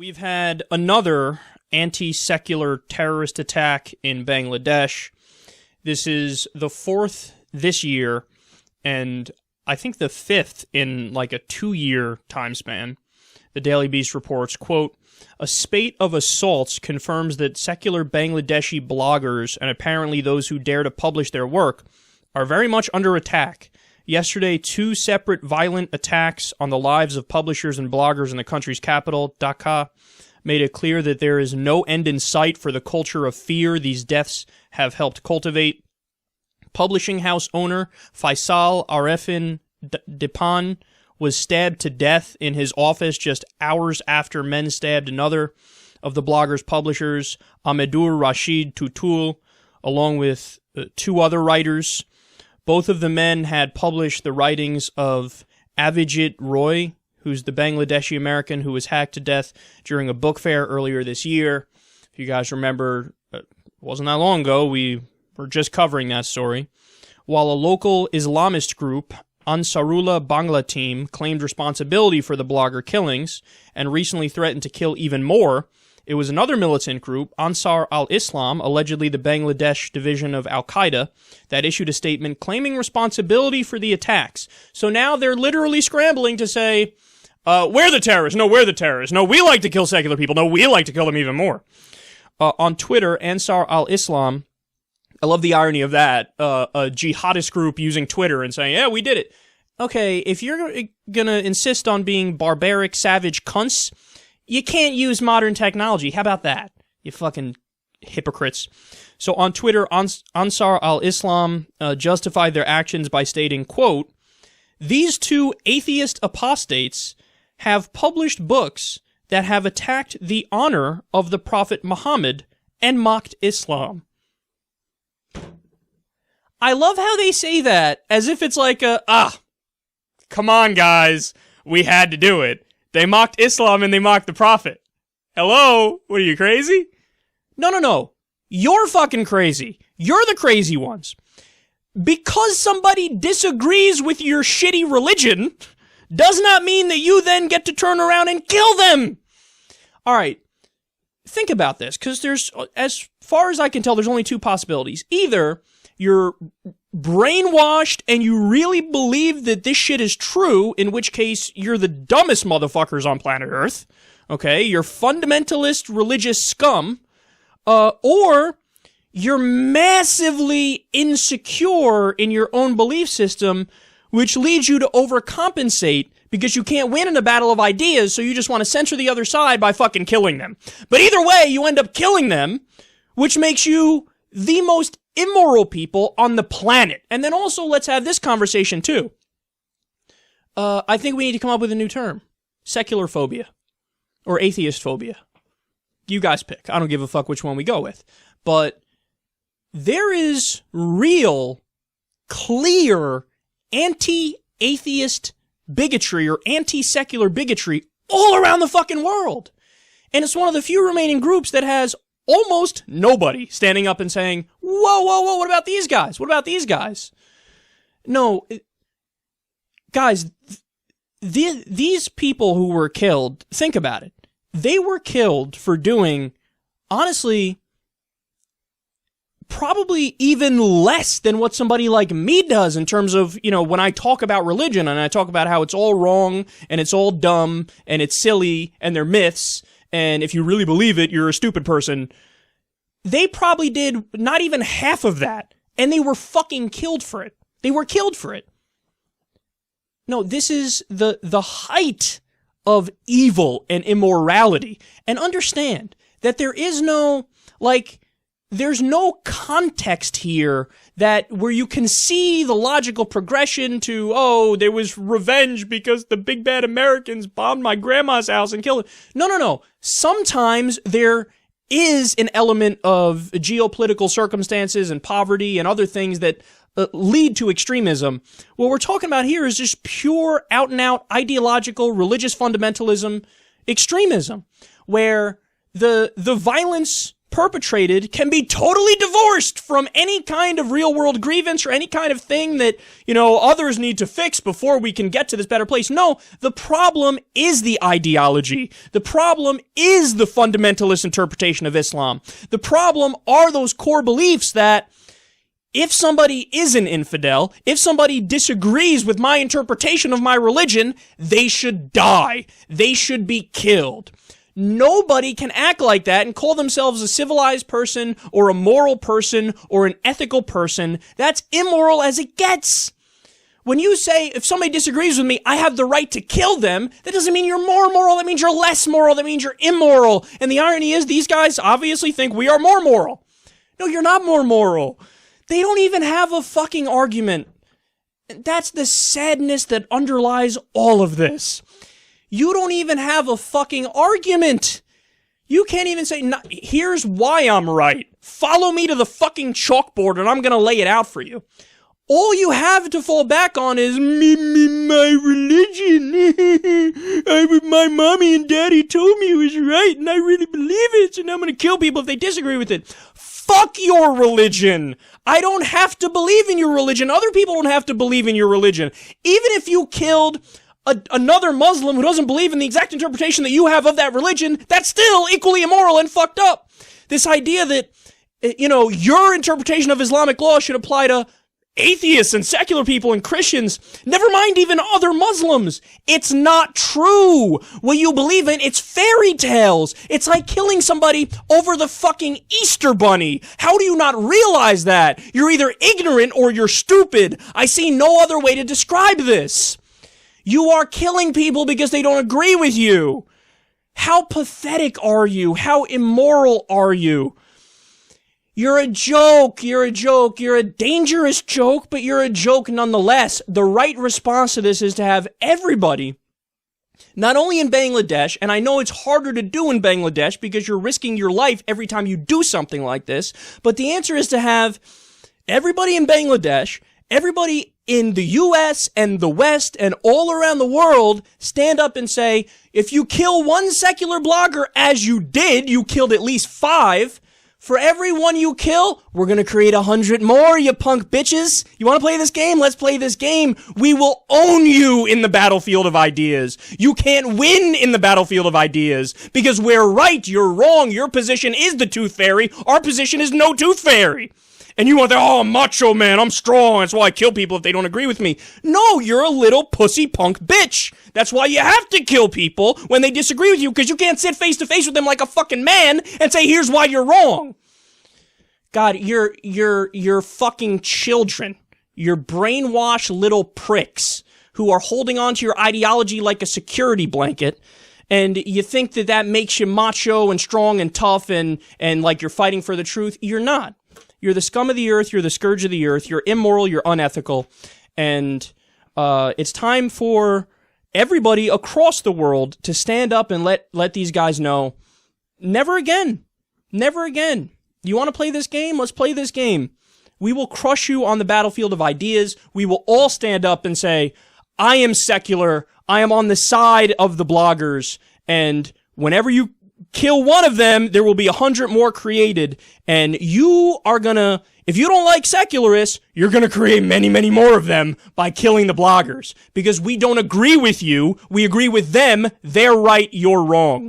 We've had another anti-secular terrorist attack in Bangladesh. This is the fourth this year, and I think the fifth in like a 2-year time span. The Daily Beast reports, quote, "A spate of assaults confirms that secular Bangladeshi bloggers, and apparently those who dare to publish their work, are very much under attack. Yesterday, 2 separate violent attacks on the lives of publishers and bloggers in the country's capital, Dhaka, made it clear that there is no end in sight for the culture of fear these deaths have helped cultivate. Publishing house owner Faisal Arefin Dipan was stabbed to death in his office just hours after men stabbed another of the blogger's publishers, Amedur Rashid Tutul, along with 2 other writers. Both of the men had published the writings of Avijit Roy, who's the Bangladeshi American who was hacked to death during a book fair earlier this year. If you guys remember, it wasn't that long ago, we were just covering that story. While a local Islamist group, Ansarullah Bangla Team, claimed responsibility for the blogger killings and recently threatened to kill even more, it was another militant group, Ansar al-Islam, allegedly the Bangladesh division of Al-Qaeda, that issued a statement claiming responsibility for the attacks. So now they're literally scrambling to say, we're the terrorists. No, we're the terrorists. No, we like to kill secular people. No, we like to kill them even more. On Twitter, Ansar al-Islam, I love the irony of that, a jihadist group using Twitter and saying, yeah, we did it. Okay, if you're gonna insist on being barbaric, savage cunts, you can't use modern technology. How about that? You fucking hypocrites. So on Twitter, Ansar al-Islam justified their actions by stating, quote, "These 2 atheist apostates have published books that have attacked the honor of the Prophet Muhammad and mocked Islam." I love how they say that, as if it's like come on guys, we had to do it. They mocked Islam and they mocked the Prophet. Hello? What are you, crazy? No. You're fucking crazy. You're the crazy ones. Because somebody disagrees with your shitty religion does not mean that you then get to turn around and kill them. Alright, think about this, because there's, as far as I can tell, there's only 2 possibilities. Either you're brainwashed and you really believe that this shit is true, in which case you're the dumbest motherfuckers on planet Earth, okay? You're fundamentalist religious scum, or you're massively insecure in your own belief system, which leads you to overcompensate because you can't win in a battle of ideas, so you just want to censor the other side by fucking killing them. But either way, you end up killing them, which makes you the most immoral people on the planet. And then also, let's have this conversation too. I think we need to come up with a new term. Secular phobia. Or atheist phobia. You guys pick. I don't give a fuck which one we go with. But there is real, clear, anti-atheist bigotry or anti-secular bigotry all around the fucking world. And it's one of the few remaining groups that has almost nobody standing up and saying, whoa, what about these guys? What about these guys? No, guys, these people who were killed, think about it. They were killed for doing, honestly, probably even less than what somebody like me does in terms of, when I talk about religion and I talk about how it's all wrong and it's all dumb and it's silly and they're myths. And if you really believe it, you're a stupid person. They probably did not even half of that. And they were fucking killed for it. They were killed for it. No, this is the height of evil and immorality. And understand that there is no, there's no context here that where you can see the logical progression to, there was revenge because the big bad Americans bombed my grandma's house and killed her. No. Sometimes there is an element of geopolitical circumstances and poverty and other things that lead to extremism. What we're talking about here is just pure out-and-out ideological religious fundamentalism extremism, where the violence perpetrated can be totally divorced from any kind of real world grievance or any kind of thing that, others need to fix before we can get to this better place. No, the problem is the ideology. The problem is the fundamentalist interpretation of Islam. The problem are those core beliefs that if somebody is an infidel, if somebody disagrees with my interpretation of my religion, they should die. They should be killed. Nobody can act like that and call themselves a civilized person or a moral person or an ethical person. That's immoral as it gets. When you say, if somebody disagrees with me, I have the right to kill them, that doesn't mean you're more moral. That means you're less moral. That means you're immoral. And the irony is, these guys obviously think we are more moral. No, you're not more moral. They don't even have a fucking argument. That's the sadness that underlies all of this. You don't even have a fucking argument. You can't even say, here's why I'm right. Follow me to the fucking chalkboard and I'm gonna lay it out for you. All you have to fall back on is my religion. My mommy and daddy told me it was right and I really believe it, so now I'm gonna kill people if they disagree with it. Fuck your religion. I don't have to believe in your religion. Other people don't have to believe in your religion. Even if you killed another Muslim who doesn't believe in the exact interpretation that you have of that religion, that's still equally immoral and fucked up. This idea that, your interpretation of Islamic law should apply to atheists and secular people and Christians, never mind even other Muslims. It's not true. What you believe in, it's fairy tales. It's like killing somebody over the fucking Easter bunny. How do you not realize that? You're either ignorant or you're stupid. I see no other way to describe this. You are killing people because they don't agree with you. How pathetic are you? How immoral are you? You're a joke. You're a joke. You're a dangerous joke, but you're a joke nonetheless. The right response to this is to have everybody, not only in Bangladesh, and I know it's harder to do in Bangladesh because you're risking your life every time you do something like this, but the answer is to have everybody in Bangladesh, everybody in the US and the West and all around the world stand up and say, if you kill one secular blogger, as you did, you killed at least 5, for every one you kill, we're gonna create 100 more, you punk bitches. You wanna play this game? Let's play this game. We will own you in the battlefield of ideas. You can't win in the battlefield of ideas because we're right, you're wrong. Your position is the tooth fairy. Our position is no tooth fairy. And you want that, I'm macho man, I'm strong, that's why I kill people if they don't agree with me. No, you're a little pussy punk bitch. That's why you have to kill people when they disagree with you, because you can't sit face to face with them like a fucking man and say, here's why you're wrong. God, you're fucking children. You're brainwashed little pricks who are holding on to your ideology like a security blanket. And you think that makes you macho and strong and tough and like you're fighting for the truth. You're not. You're the scum of the earth, you're the scourge of the earth, you're immoral, you're unethical, and it's time for everybody across the world to stand up and let these guys know, never again. Never again. You want to play this game? Let's play this game. We will crush you on the battlefield of ideas. We will all stand up and say, I am secular, I am on the side of the bloggers, and whenever you kill one of them, there will be 100 more created, and you are gonna, if you don't like secularists, you're gonna create many, many more of them by killing the bloggers. Because we don't agree with you, we agree with them, they're right, you're wrong.